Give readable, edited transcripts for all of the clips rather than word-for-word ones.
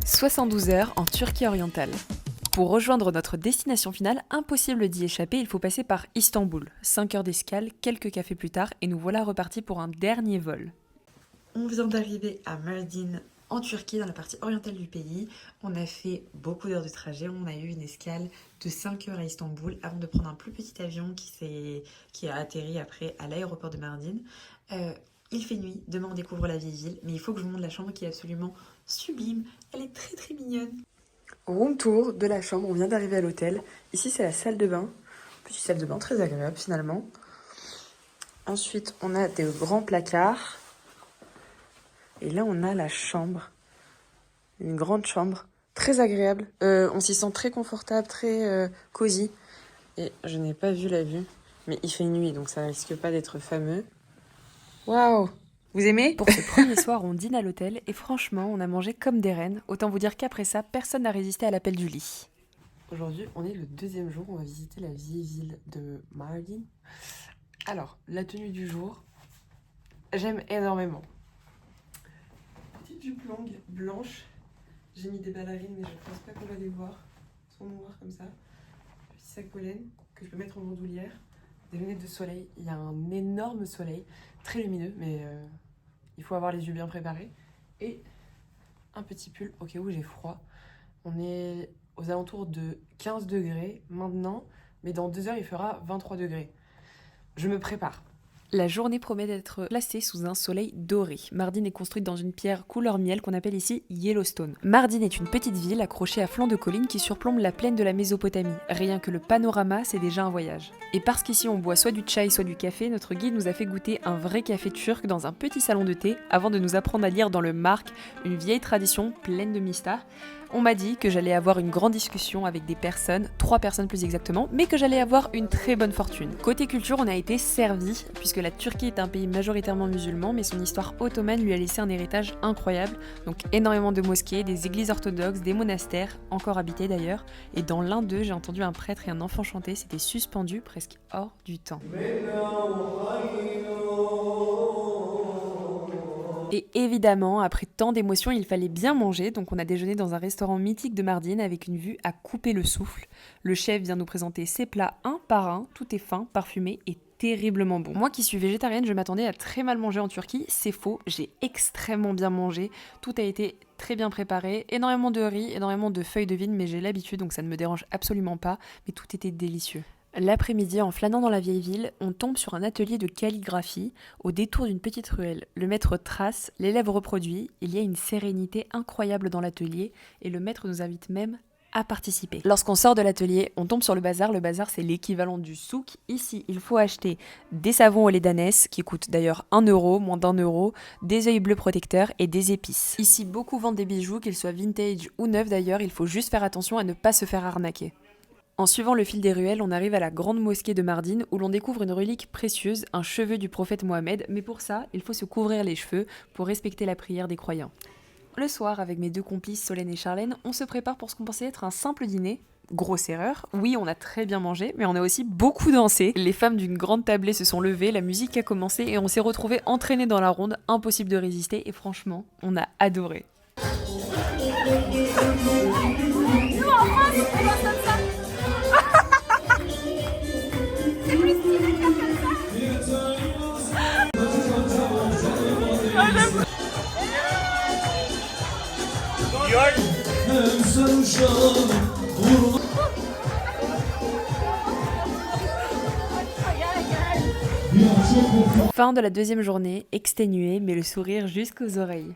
72 heures en Turquie orientale. Pour rejoindre notre destination finale, impossible d'y échapper, il faut passer par Istanbul. 5 heures d'escale, quelques cafés plus tard, et nous voilà repartis pour un dernier vol. On vient d'arriver à Mardin, en Turquie, dans la partie orientale du pays. On a fait beaucoup d'heures de trajet, on a eu une escale de 5 heures à Istanbul avant de prendre un plus petit avion qui a atterri après à l'aéroport de Mardin. Il fait nuit, demain on découvre la vieille ville, mais il faut que je vous montre la chambre qui est absolument sublime. Elle est très très mignonne. Room tour de la chambre, on vient d'arriver à l'hôtel. Ici c'est la salle de bain, petite salle de bain très agréable finalement. Ensuite on a des grands placards. Et là on a la chambre, une grande chambre, très agréable. On s'y sent très confortable, très cosy. Et je n'ai pas vu la vue, mais il fait nuit donc ça risque pas d'être fameux. Waouh! Vous aimez? Pour ce premier soir, on dîne à l'hôtel et franchement, on a mangé comme des reines. Autant vous dire qu'après ça, personne n'a résisté à l'appel du lit. Aujourd'hui, on est le deuxième jour, on va visiter la vieille ville de Mardin. Alors, la tenue du jour, j'aime énormément. Petite jupe longue, blanche. J'ai mis des ballerines, mais je pense pas qu'on va les voir. Elles sont noires comme ça. Petit sac pollen que je peux mettre en bandoulière. Des lunettes de soleil. Il y a un énorme soleil, très lumineux, mais il faut avoir les yeux bien préparés. Et un petit pull au cas où j'ai froid. On est aux alentours de 15 degrés maintenant, mais dans 2 heures, il fera 23 degrés. Je me prépare. La journée promet d'être placée sous un soleil doré. Mardin est construite dans une pierre couleur miel qu'on appelle ici Yellowstone. Mardin est une petite ville accrochée à flanc de colline qui surplombe la plaine de la Mésopotamie. Rien que le panorama, c'est déjà un voyage. Et parce qu'ici on boit soit du chai, soit du café, notre guide nous a fait goûter un vrai café turc dans un petit salon de thé avant de nous apprendre à lire dans le marc, une vieille tradition pleine de mystères. On m'a dit que j'allais avoir une grande discussion avec des personnes, 3 personnes plus exactement, mais que j'allais avoir une très bonne fortune. Côté culture, on a été servi, puisque la Turquie est un pays majoritairement musulman, mais son histoire ottomane lui a laissé un héritage incroyable. Donc énormément de mosquées, des églises orthodoxes, des monastères, encore habités d'ailleurs. Et dans l'un d'eux, j'ai entendu un prêtre et un enfant chanter, c'était suspendu, presque hors du temps. Et évidemment, après tant d'émotions, il fallait bien manger, donc on a déjeuné dans un restaurant mythique de Mardin avec une vue à couper le souffle. Le chef vient nous présenter ses plats un par un, tout est fin, parfumé et terriblement bon. Moi qui suis végétarienne, je m'attendais à très mal manger en Turquie, c'est faux, j'ai extrêmement bien mangé, tout a été très bien préparé, énormément de riz, énormément de feuilles de vigne, mais j'ai l'habitude donc ça ne me dérange absolument pas, mais tout était délicieux. L'après-midi, en flânant dans la vieille ville, on tombe sur un atelier de calligraphie au détour d'une petite ruelle. Le maître trace, l'élève reproduit, il y a une sérénité incroyable dans l'atelier et le maître nous invite même à participer. Lorsqu'on sort de l'atelier, on tombe sur le bazar. Le bazar, c'est l'équivalent du souk. Ici, il faut acheter des savons au lait d'ânesse, qui coûtent d'ailleurs 1 euro, moins d'1 euro, des œils bleus protecteurs et des épices. Ici, beaucoup vendent des bijoux, qu'ils soient vintage ou neufs d'ailleurs, il faut juste faire attention à ne pas se faire arnaquer. En suivant le fil des ruelles, on arrive à la grande mosquée de Mardin où l'on découvre une relique précieuse, un cheveu du prophète Mohammed, mais pour ça, il faut se couvrir les cheveux pour respecter la prière des croyants. Le soir, avec mes 2 complices Solène et Charlène, on se prépare pour ce qu'on pensait être un simple dîner. Grosse erreur, oui on a très bien mangé, mais on a aussi beaucoup dansé. Les femmes d'une grande tablée se sont levées, la musique a commencé et on s'est retrouvés entraînés dans la ronde, impossible de résister et franchement, on a adoré. Fin de la 2e journée, exténuée mais le sourire jusqu'aux oreilles.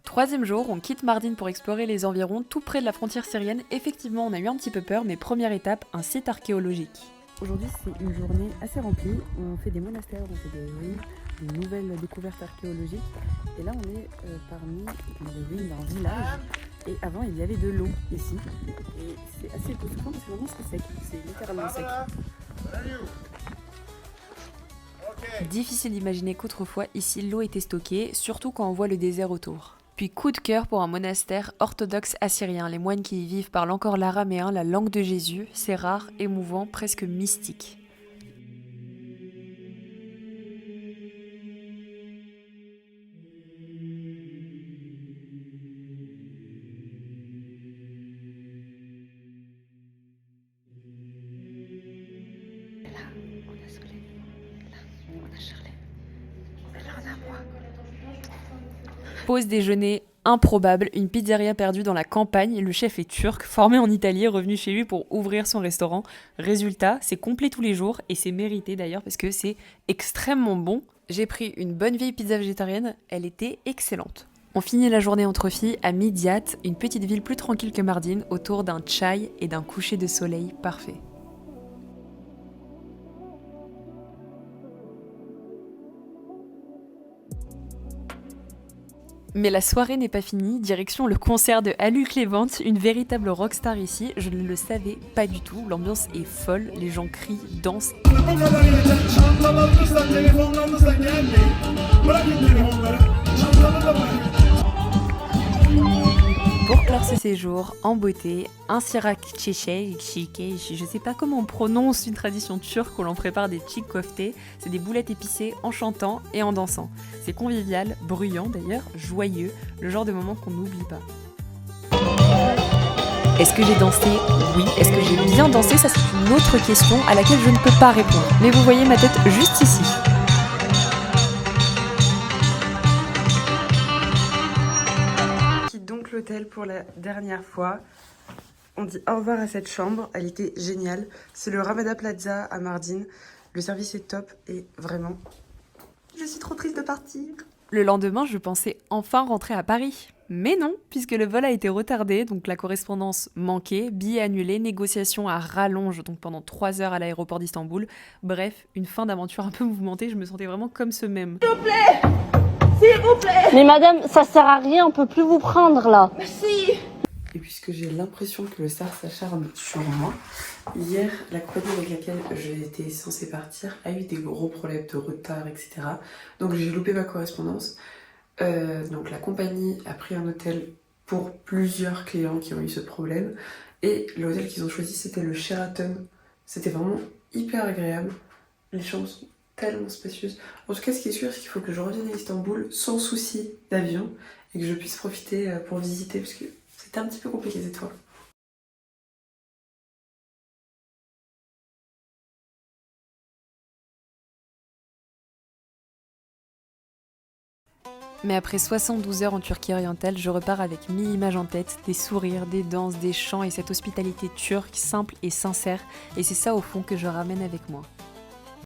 3e jour, on quitte Mardin pour explorer les environs tout près de la frontière syrienne. Effectivement, on a eu un petit peu peur, mais première étape, un site archéologique. Aujourd'hui, c'est une journée assez remplie. On fait des monastères, on fait des ruines, des nouvelles découvertes archéologiques. Et là, on est parmi les ruines d'un village. Et avant, il y avait de l'eau ici. Et c'est assez époustouflant parce que vraiment c'est sec. C'est littéralement sec. Difficile d'imaginer qu'autrefois, ici, l'eau était stockée, surtout quand on voit le désert autour. Puis coup de cœur pour un monastère orthodoxe assyrien. Les moines qui y vivent parlent encore l'araméen, la langue de Jésus. C'est rare, émouvant, presque mystique. Pause déjeuner improbable, une pizzeria perdue dans la campagne, le chef est turc, formé en Italie, revenu chez lui pour ouvrir son restaurant. Résultat, c'est complet tous les jours et c'est mérité d'ailleurs parce que c'est extrêmement bon. J'ai pris une bonne vieille pizza végétarienne, elle était excellente. On finit la journée entre filles à Midyat, une petite ville plus tranquille que Mardin, autour d'un chai et d'un coucher de soleil parfait. Mais la soirée n'est pas finie, direction le concert de Haluk Levent, une véritable rockstar ici, je ne le savais pas du tout, l'ambiance est folle, les gens crient, dansent. Pour clore ce séjour, en beauté, un sirak tchéché, je sais pas comment on prononce une tradition turque où l'on prépare des chick koftés, c'est des boulettes épicées en chantant et en dansant. C'est convivial, bruyant d'ailleurs, joyeux, le genre de moment qu'on n'oublie pas. Est-ce que j'ai dansé? Oui. Est-ce que j'ai bien dansé? Ça c'est une autre question à laquelle je ne peux pas répondre. Mais vous voyez ma tête juste ici. Donc l'hôtel pour la dernière fois. On dit au revoir à cette chambre, elle était géniale. C'est le Ramada Plaza à Mardin. Le service est top et vraiment, je suis trop triste de partir. Le lendemain, je pensais enfin rentrer à Paris. Mais non, puisque le vol a été retardé, donc la correspondance manquée, billets annulés, négociations à rallonge, donc pendant 3 heures à l'aéroport d'Istanbul. Bref, une fin d'aventure un peu mouvementée, je me sentais vraiment comme ce mème. S'il vous plaît! S'il vous plaît! Mais madame, ça sert à rien, on peut plus vous prendre là. Merci! Et puisque j'ai l'impression que le SAR s'acharne sur moi, hier, la compagnie avec laquelle j'étais censée partir a eu des gros problèmes de retard, etc. Donc j'ai loupé ma correspondance. Donc la compagnie a pris un hôtel pour plusieurs clients qui ont eu ce problème. Et l'hôtel qu'ils ont choisi, c'était le Sheraton. C'était vraiment hyper agréable. Les chambres sont tellement spacieuses. En tout cas, ce qui est sûr, c'est qu'il faut que je revienne à Istanbul sans souci d'avion et que je puisse profiter pour visiter, parce que c'était un petit peu compliqué cette fois. Mais après 72 heures en Turquie orientale, je repars avec 1000 images en tête, des sourires, des danses, des chants et cette hospitalité turque simple et sincère. Et c'est ça au fond que je ramène avec moi.